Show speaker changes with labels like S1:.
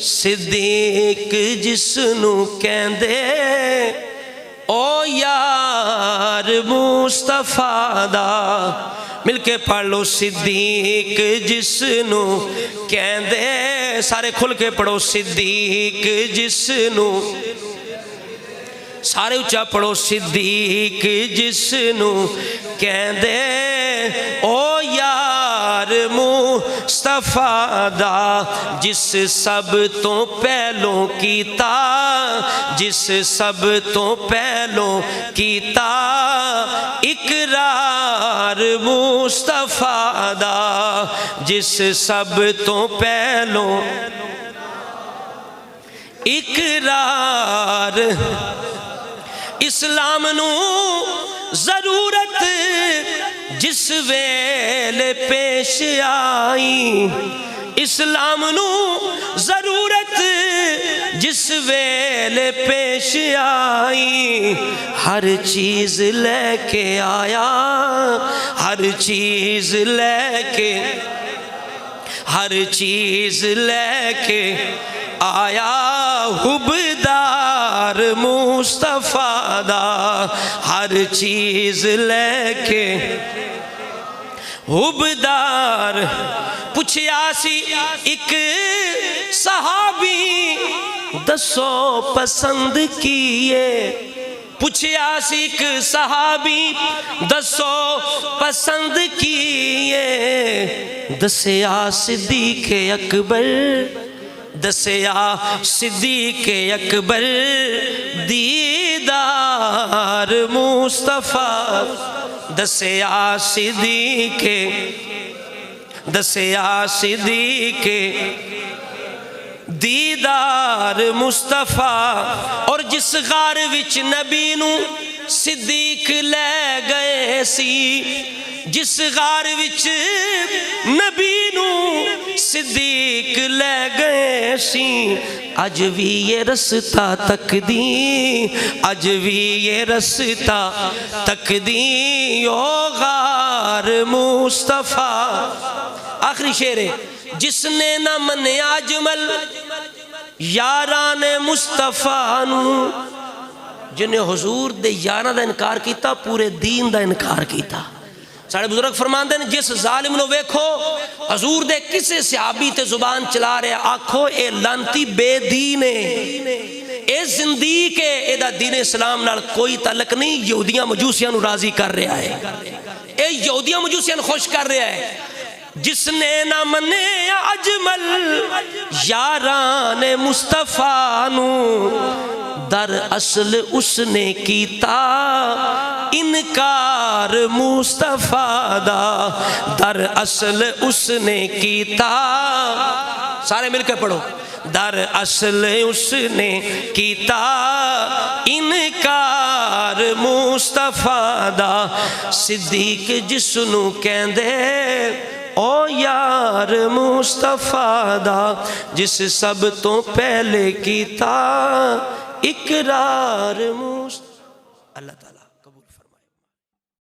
S1: صدیق جس نو کہندے او یار مصطفیٰ دا، مل کے پڑھ لو صدیق جس نو کہندے، سارے کھل کے پڑھو صدیق جس نو، سارے اچھا پڑھو صدیق جس نو کہندے او یار مصطفیٰ دا، جس سب تو پہلوں کیتا، جس سب تو پہلوں کیتا اقرار مصطفیٰ دا، جس سب تو پہلوں اقرار، اسلام نو ضرورت جس ویلے پیش آئی، اسلام نو ضرورت جس ویلے پیش آئی، ہر چیز لے کے آیا، ہر چیز لے کے، ہر چیز لے کے آیا حبدار مصطفیٰ دا، ہر چیز لے کے حبدار۔ پوچھیا سی ایک صحابی دسو پسند کیے، پوچھیا سی ایک صحابی دسو پسند کیے، دسیا صدیق اکبر، دسیا صدیق اکبر دیدار مصطفیٰ، دسیا صدیق، دسیا صدیق دیدار مصطفیٰ۔ اور جس غار وچ نبی نو صدیق لے گئے سی، جس غار وچ نبی نو صدیق لے گئے سی، اج بھی یہ رستہ تکدی، اج بھی یہ رستہ تکدی او غار مصطفیٰ۔ آخری شعر ہے، جس نے نہ منیا اجمل یاران مصطفیٰ نو، جنہیں حضور دے یاراں دا انکار کیتا پورے دین دا انکار کیتا۔ سارے بزرگ فرماندے ہیں جس ظالم نو ویکھو حضور دے کسے صحابی تے زبان چلا رہے آکھو اے لانتی بے دین ہے، اے زندیق ہے، اے دا دین اسلام نال کوئی تعلق نہیں، یہودیاں مجوسیاں نو راضی کر رہا ہے، اے یہودیاں مجوسیاں نو خوش کر رہا ہے۔ جس نے نہ منے اجمل یاران مصطفیٰ نو، در اصل اس نے کیتا انکار مصطفیٰ دا، در اصل اس نے کیتا، سارے مل کے پڑھو، در اصل اس نے کیتا انکار مصطفیٰ دا، صدیق جس نو کہندے او یار مصطفیٰ دا، جس سب تو پہلے کیتا اقرار مصطفیٰ۔ اللہ تعالیٰ